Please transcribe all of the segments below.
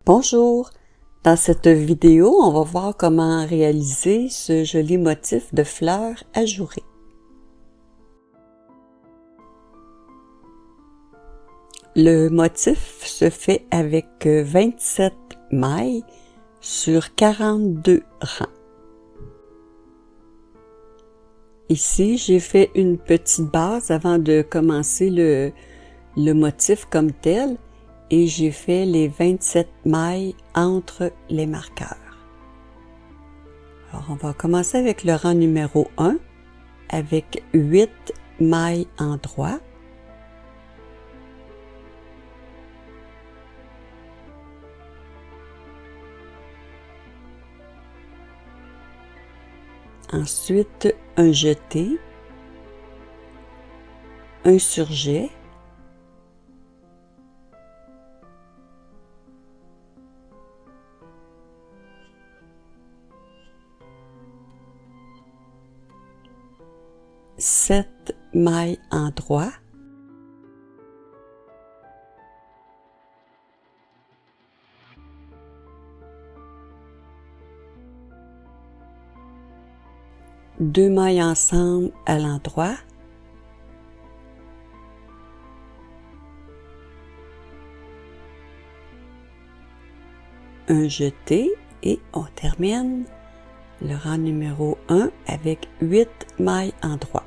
Bonjour! Dans cette vidéo, on va voir comment réaliser ce joli motif de fleurs ajourées. Le motif se fait avec 27 mailles sur 42 rangs. Ici, j'ai fait une petite base avant de commencer le motif comme tel. Et j'ai fait les 27 mailles entre les marqueurs. Alors, on va commencer avec le rang numéro 1 avec 8 mailles en droit. Ensuite, un jeté, un surjet, sept mailles en droit, deux mailles ensemble à l'endroit, un jeté et on termine le rang numéro 1 avec 8 mailles en droit.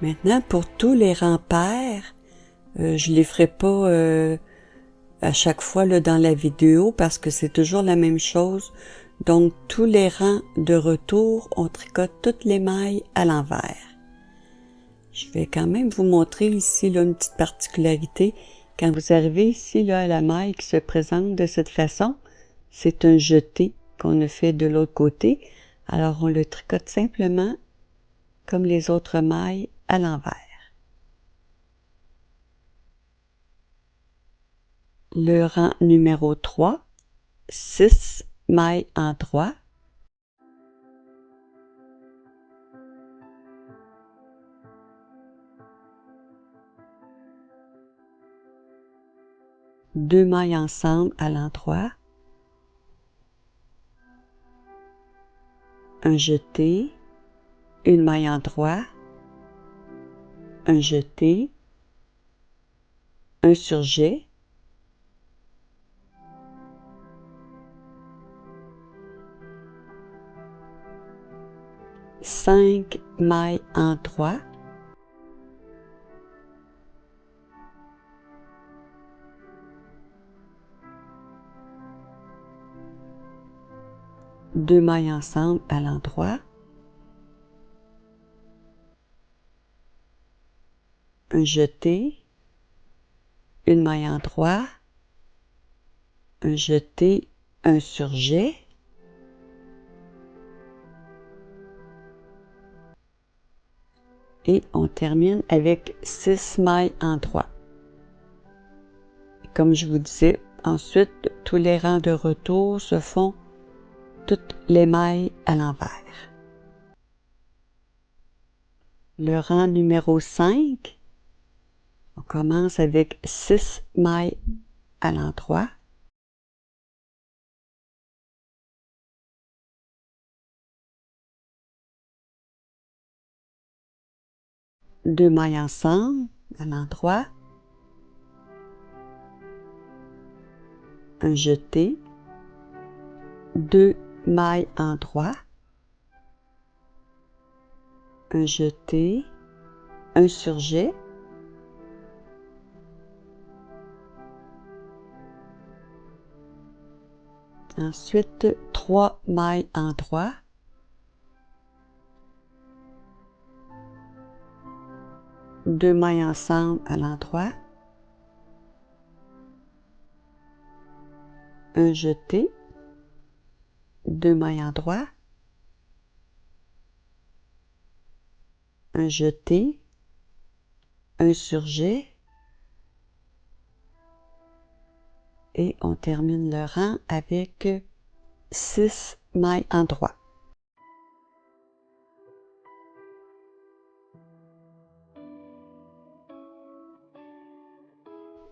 Maintenant, pour tous les rangs pairs, je les ferai pas à chaque fois là, dans la vidéo parce que c'est toujours la même chose. Donc, tous les rangs de retour, on tricote toutes les mailles à l'envers. Je vais quand même vous montrer ici là, une petite particularité. Quand vous arrivez ici là, à la maille qui se présente de cette façon, c'est un jeté qu'on a fait de l'autre côté. Alors, on le tricote simplement comme les autres mailles à l'envers. Le rang numéro 3, 6 mailles en droit, deux mailles ensemble à l'endroit, un jeté, une maille en droit, un jeté, un surjet, cinq mailles en droit, deux mailles ensemble à l'endroit, un jeté, une maille en droit, un jeté, un surjet, et on termine avec 6 mailles en droit. Comme je vous disais, ensuite, tous les rangs de retour se font toutes les mailles à l'envers. Le rang numéro 5, on commence avec 6 mailles à l'endroit, deux mailles ensemble à l'endroit, un jeté, deux mailles en droit, un jeté, un surjet, ensuite 3 mailles en droit, deux mailles ensemble à l'endroit, un jeté, deux mailles en droit, un jeté, un surjet, et on termine le rang avec 6 mailles en droit.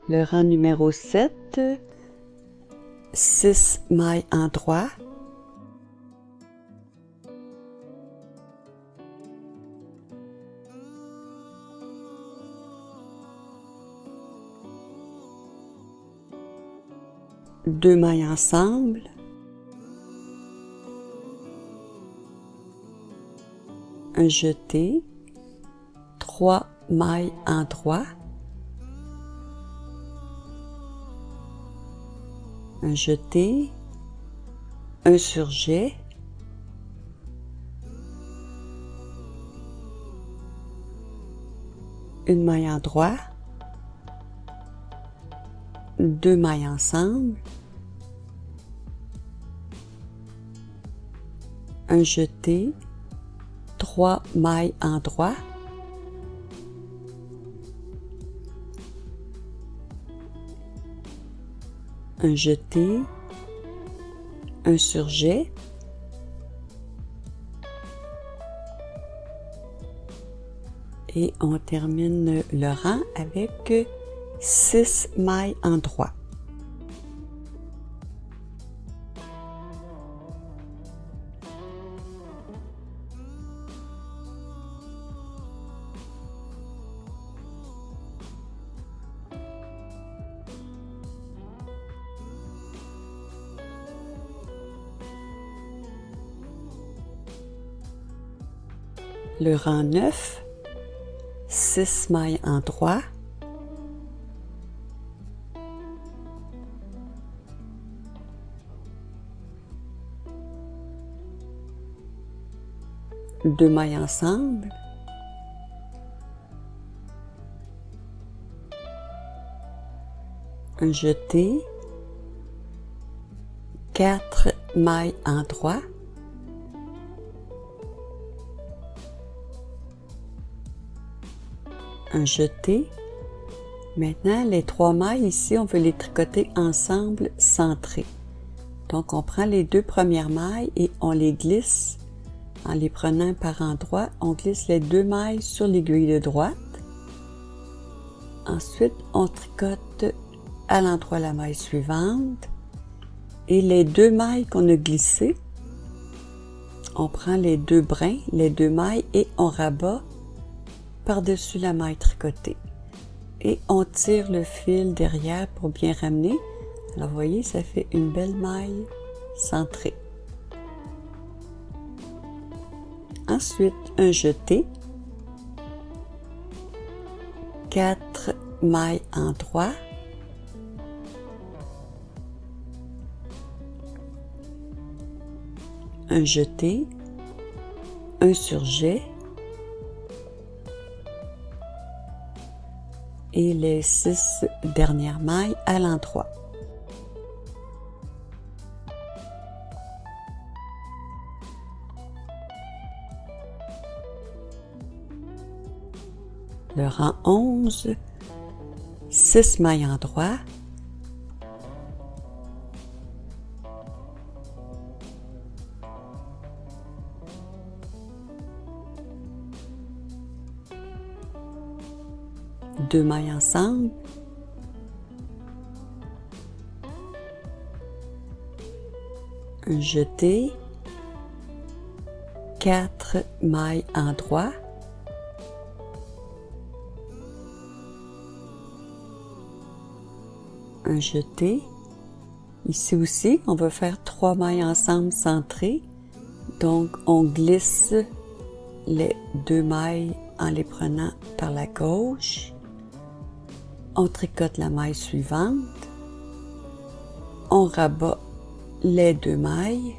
Le rang numéro 7, 6 mailles en droit. Deux mailles ensemble. Un jeté. 3 mailles en droit. Un jeté. Un surjet. Une maille en droit. Deux mailles ensemble. Un jeté. 3 mailles en droit. Un jeté. Un surjet. Et on termine le rang avec 6 mailles en droit. Le rang 9, 6 mailles en droit. Deux mailles ensemble. Un jeté. 4 mailles en droit. Un jeté. Maintenant, les 3 mailles ici, on veut les tricoter ensemble centrées. Donc, on prend les 2 premières mailles et on les glisse en les prenant par endroits. On glisse les 2 mailles sur l'aiguille de droite. Ensuite, on tricote à l'endroit la maille suivante. Et les 2 mailles qu'on a glissées, on prend les 2 brins, les 2 mailles et on rabat par-dessus la maille tricotée. Et on tire le fil derrière pour bien ramener. Alors, vous voyez, ça fait une belle maille centrée. Ensuite, un jeté. 4 mailles en droit. Un jeté. Un surjet. Et les 6 dernières mailles à l'endroit. Le rang 11, 6 mailles en droit. Deux mailles ensemble. Un jeté. 4 mailles en droit. Un jeté. Ici aussi, on va faire 3 mailles ensemble centrées. Donc, on glisse les 2 mailles en les prenant par la gauche. On tricote la maille suivante. On rabat les 2 mailles.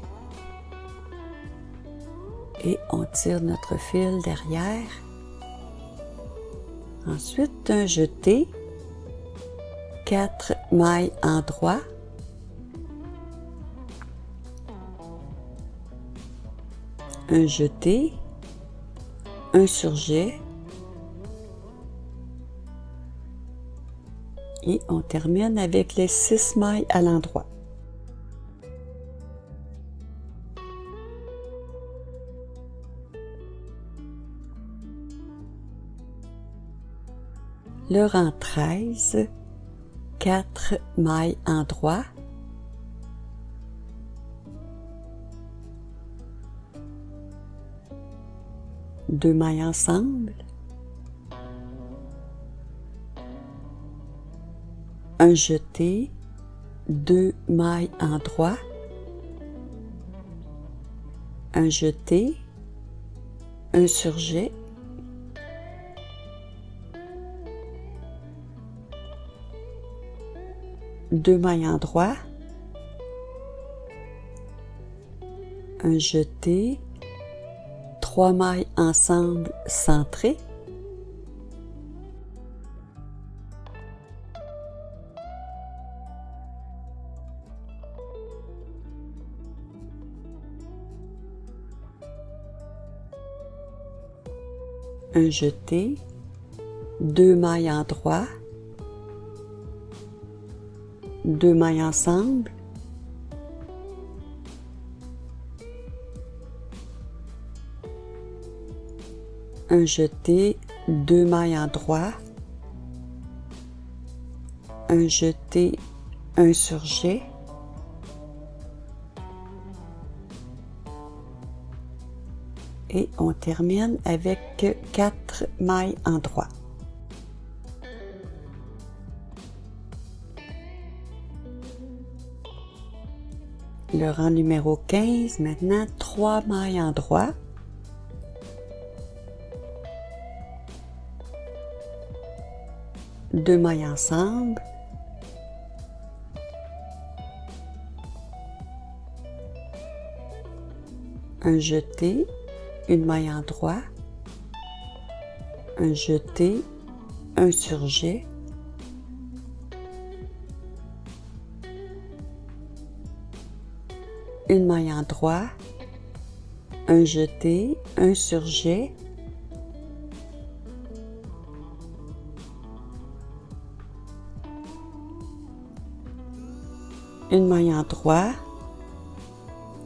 Et on tire notre fil derrière. Ensuite, un jeté. 4 mailles en droit. Un jeté. Un surjet. Et on termine avec les 6 mailles à l'endroit. Le rang 13, 4 mailles endroits, deux mailles ensemble, un jeté, deux mailles endroits, un jeté, un surjet, deux mailles endroits, un jeté, trois mailles ensemble centrées, un jeté, deux mailles endroits, deux mailles ensemble, un jeté, deux mailles endroits, un jeté, un surjet, et on termine avec 4 mailles endroits. Le rang numéro 15, maintenant 3 mailles endroits, deux mailles ensemble, un jeté, une maille endroit, un jeté, un surjet, une maille endroit, un jeté, un surjet, une maille endroit,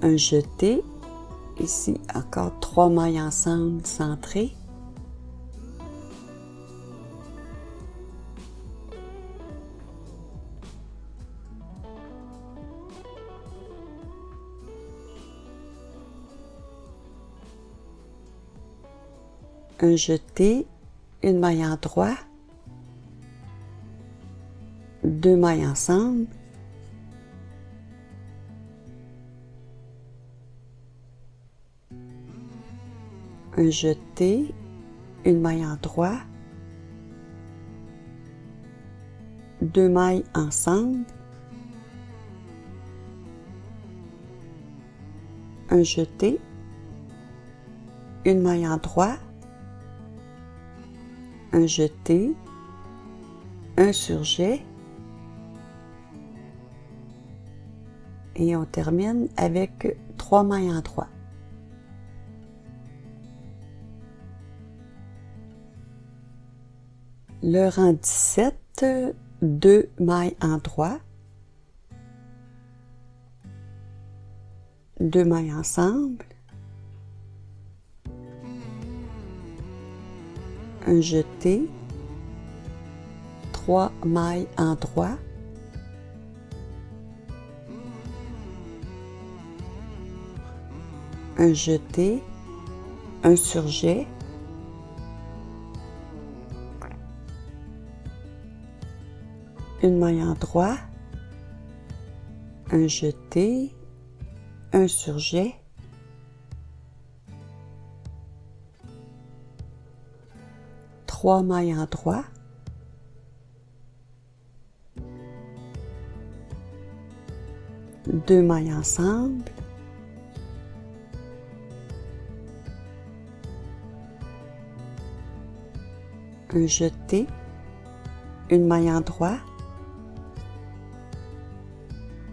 un jeté, ici encore 3 mailles ensemble centrées, un jeté, une maille endroit, deux mailles ensemble, un jeté, une maille endroit, deux mailles ensemble, un jeté, une maille endroit, un jeté, un surjet, et on termine avec 3 mailles endroits. Le rang 17, 2 mailles endroits, deux mailles ensemble, un jeté, 3 mailles endroits, un jeté, un surjet, une maille endroit, un jeté, un surjet, trois mailles endroits, deux mailles ensemble, un jeté, une maille endroit,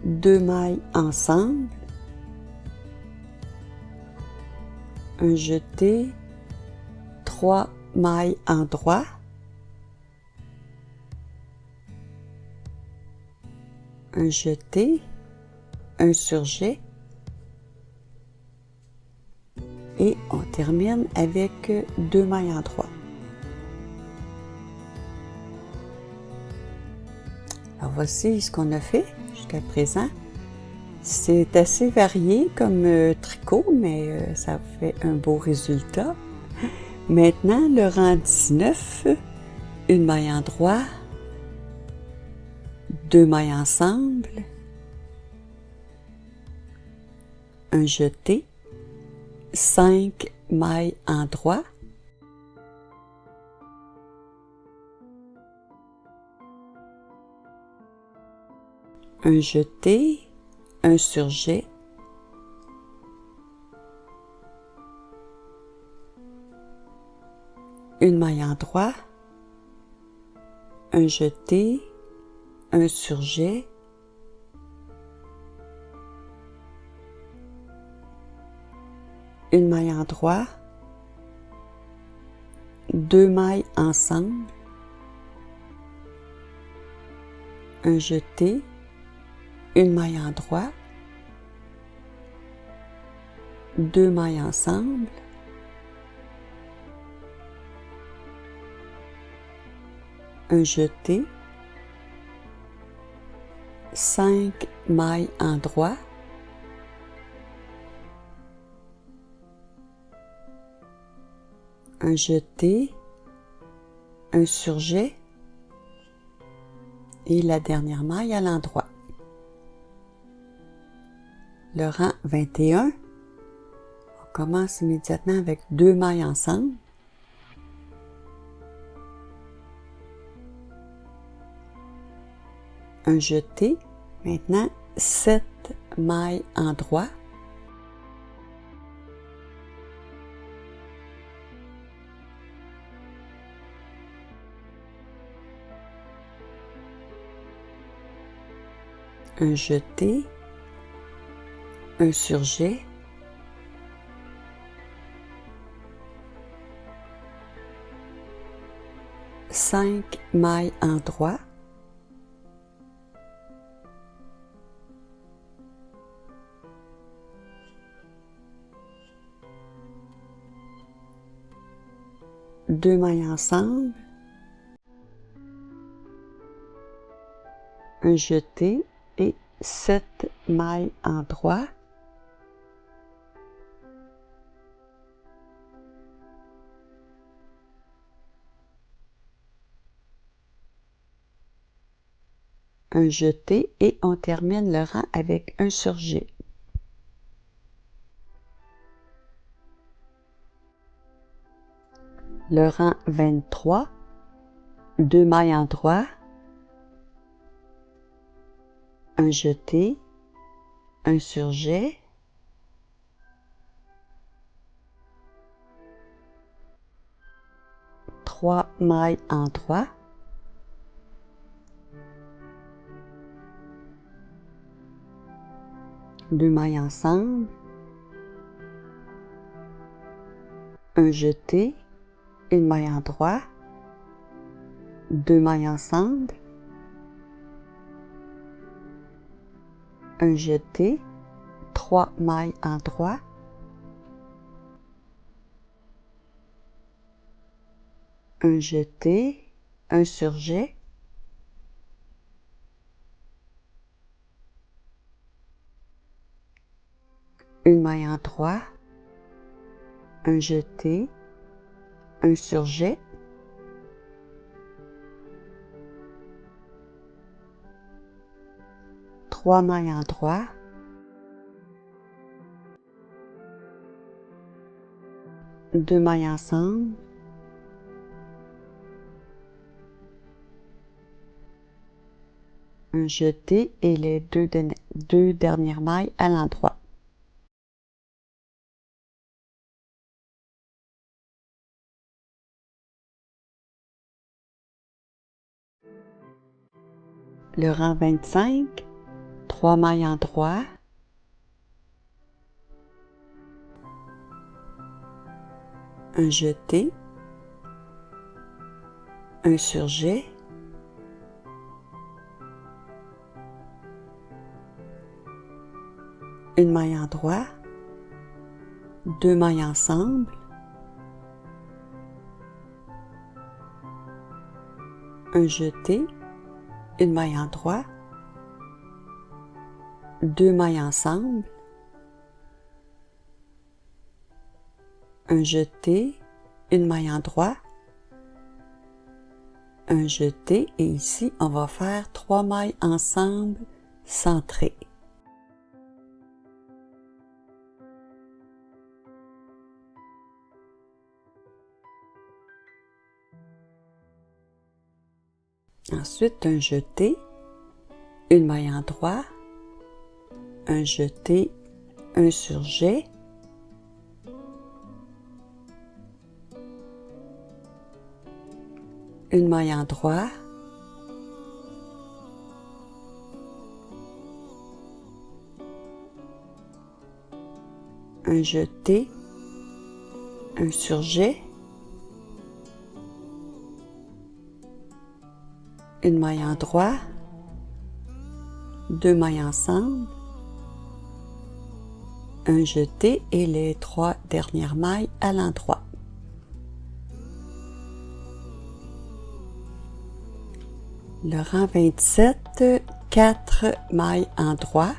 deux mailles ensemble, un jeté, trois mailles endroits, un jeté, un surjet, et on termine avec deux mailles endroits. Alors voici ce qu'on a fait jusqu'à présent. C'est assez varié comme tricot, mais ça fait un beau résultat. Maintenant, le rang 19, une maille en droit, 2 mailles ensemble, un jeté, 5 mailles en droit, un jeté, un surjet, une maille en droit, un jeté, un surjet, une maille en droit, 2 mailles ensemble, un jeté, une maille en droit, 2 mailles ensemble, un jeté, 5 mailles en droit, un jeté, un surjet et la dernière maille à l'endroit. Le rang 21, on commence immédiatement avec 2 mailles ensemble, un jeté, maintenant 7 mailles en droit, un jeté, un surjet, cinq mailles en droit, deux mailles ensemble, un jeté et 7 mailles en droit, un jeté et on termine le rang avec un surjet. Le rang 23, 2 mailles en droit, un jeté, un surjet, trois mailles en droit, deux mailles ensemble, un jeté, une maille en droit, deux mailles ensemble, un jeté, trois mailles en droit, un jeté, un surjet, une maille en droit, un jeté, un surjet, trois mailles en droit, deux mailles ensemble, un jeté et les deux dernières mailles à l'endroit. Le rang 25, 3 mailles en droit, un jeté, un surjet, une maille en droit, deux mailles ensemble, un jeté, une maille en droit, 2 mailles ensemble, un jeté, une maille en droit, un jeté et ici on va faire 3 mailles ensemble centrées. Ensuite un jeté, une maille en droit, un jeté, un surjet, une maille en droit, un jeté, un surjet, une maille en droit, 2 mailles ensemble, un jeté et les 3 dernières mailles à l'endroit. Le rang 27, 4 mailles en droit,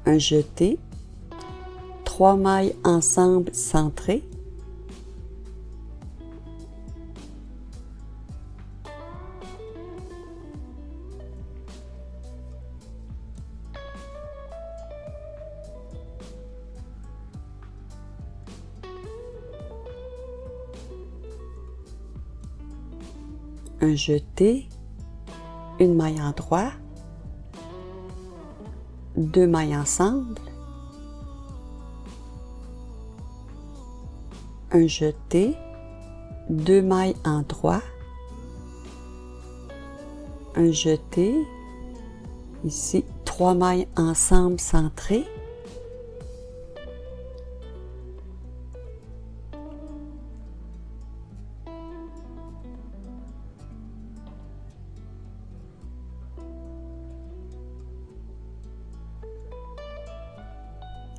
un jeté, 3 mailles ensemble centrées, un jeté, une maille en droit, 2 mailles ensemble, un jeté, 2 mailles en droit, un jeté, ici 3 mailles ensemble centrées,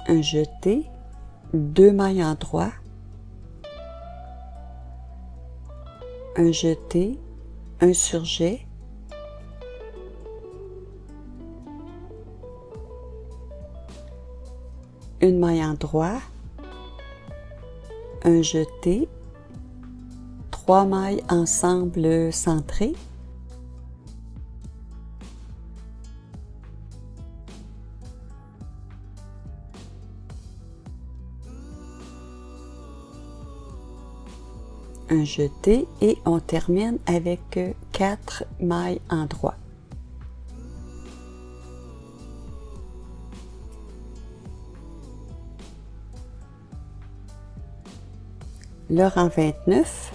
un jeté, 2 mailles en droit, un jeté, un surjet, une maille en droit, un jeté, 3 mailles ensemble centrées, un jeté et on termine avec 4 mailles en droit. Le rang 29,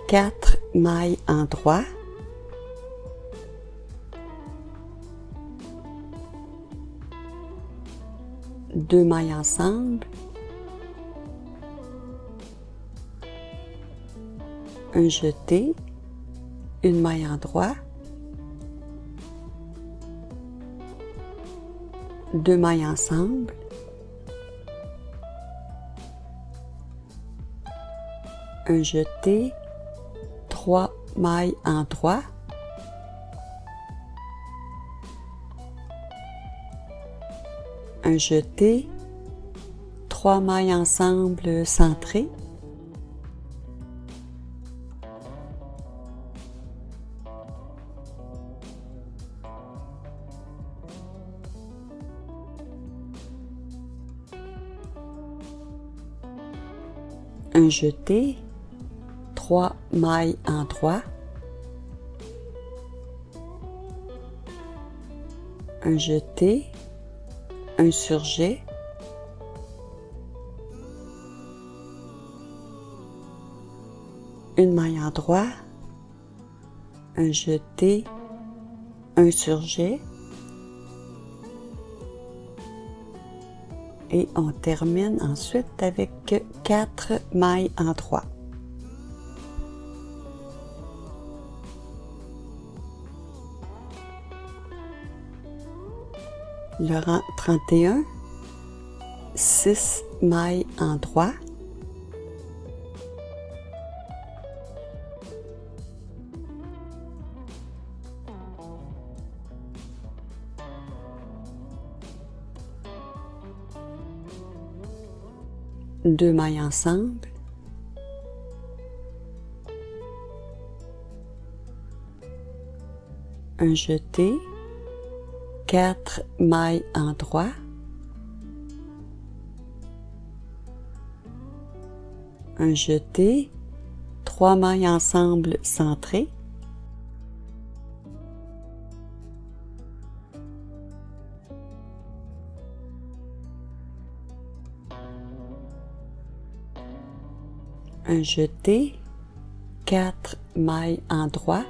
4 mailles en droit, deux mailles ensemble, un jeté, une maille en droit, 2 mailles ensemble, un jeté, 3 mailles en droit, un jeté, 3 mailles ensemble centrées, un jeté, 3 mailles en droit, un jeté, un surjet, une maille en droit, un jeté, un surjet, et on termine ensuite avec 4 mailles en droit. Le rang 31, 6 mailles en droit, deux mailles ensemble, un jeté, 4 mailles en droit, un jeté, 3 mailles ensemble centrées, un jeté, 4 mailles en droit,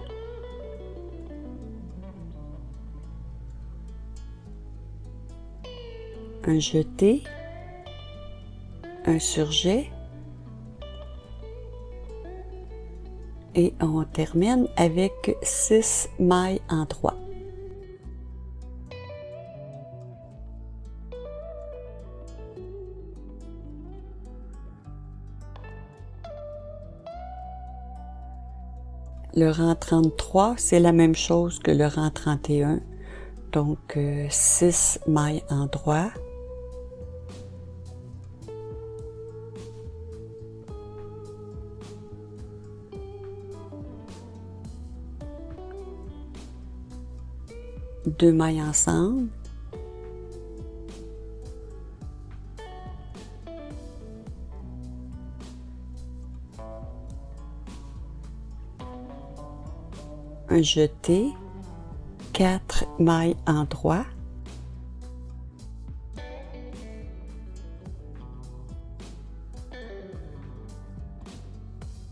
un jeté, un surjet et on termine avec 6 mailles en droit. Le rang 33, c'est la même chose que le rang 31. Donc, 6 mailles en droit. Deux mailles ensemble. Un jeté, 4 mailles en droit,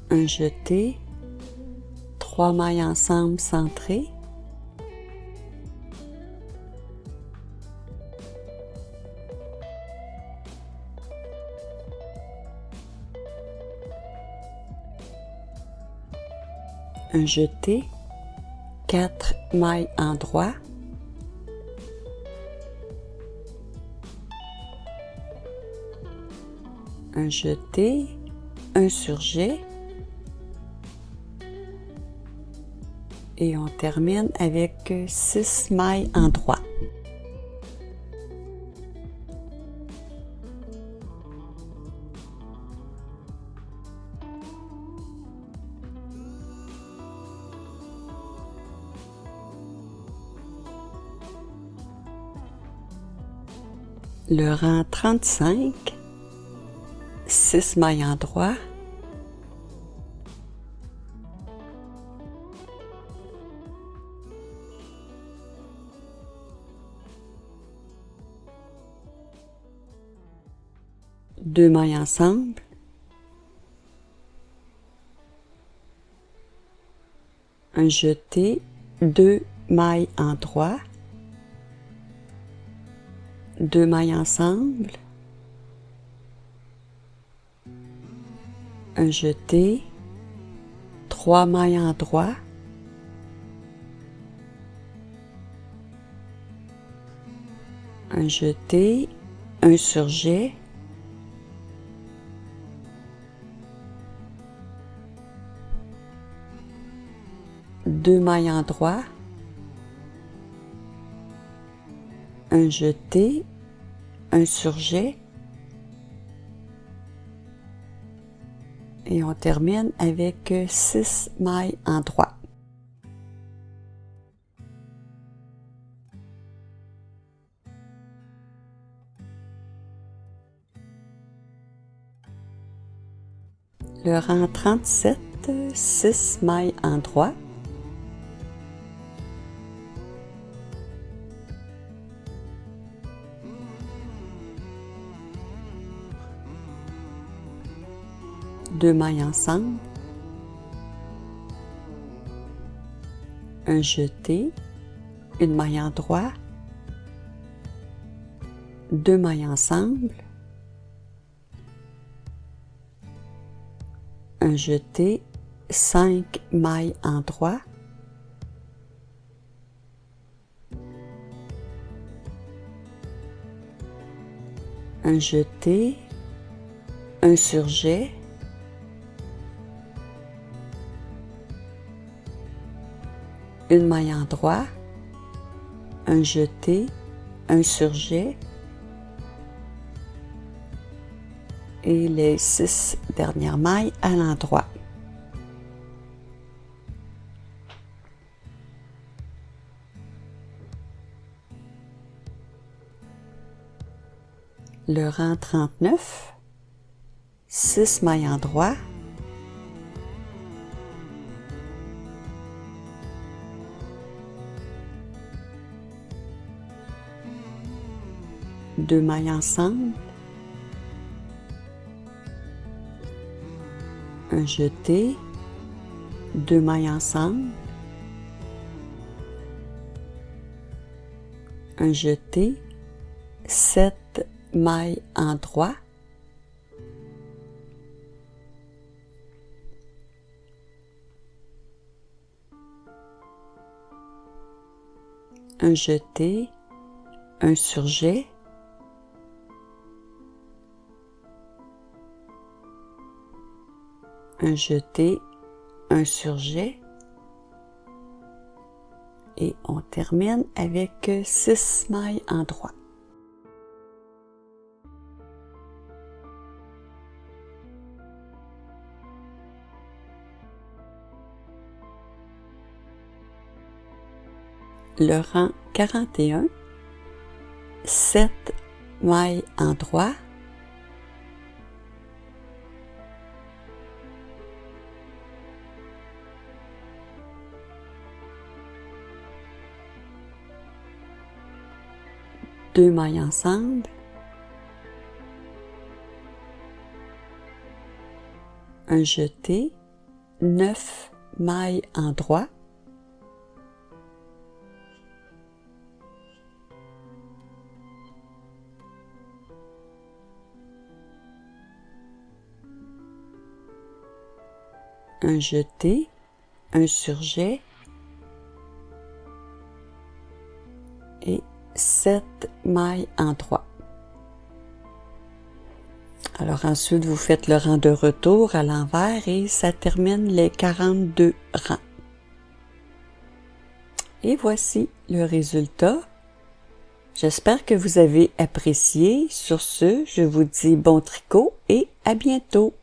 un jeté, 3 mailles ensemble centrées, un jeté, 4 mailles en droit, un jeté, un surjet et on termine avec 6 mailles en droit. Le rang 35, 6 mailles en droit, deux mailles ensemble, un jeté, 2 mailles en droit, deux mailles ensemble, un jeté, 3 mailles en droit, un jeté, un surjet, deux mailles en droit, un jeté, un surjet et on termine avec 6 mailles en droit. Le rang 37, 6 mailles en droit, deux mailles ensemble, un jeté, une maille en droit, deux mailles ensemble, un jeté, 5 mailles en droit, un jeté, un surjet, une maille en droit, un jeté, un surjet et les 6 dernières mailles à l'endroit. Le rang 39, 6 mailles en droit, deux mailles ensemble, un jeté, deux mailles ensemble, un jeté, 7 mailles en droit, un jeté, un surjet, un jeté, un surjet et on termine avec 6 mailles en droit. Le rang 41, 7 mailles en droit, deux mailles ensemble, un jeté, 9 mailles en droit, un jeté, un surjet et 7 mailles en droit. Alors ensuite, vous faites le rang de retour à l'envers et ça termine les 42 rangs. Et voici le résultat. J'espère que vous avez apprécié. Sur ce, je vous dis bon tricot et à bientôt.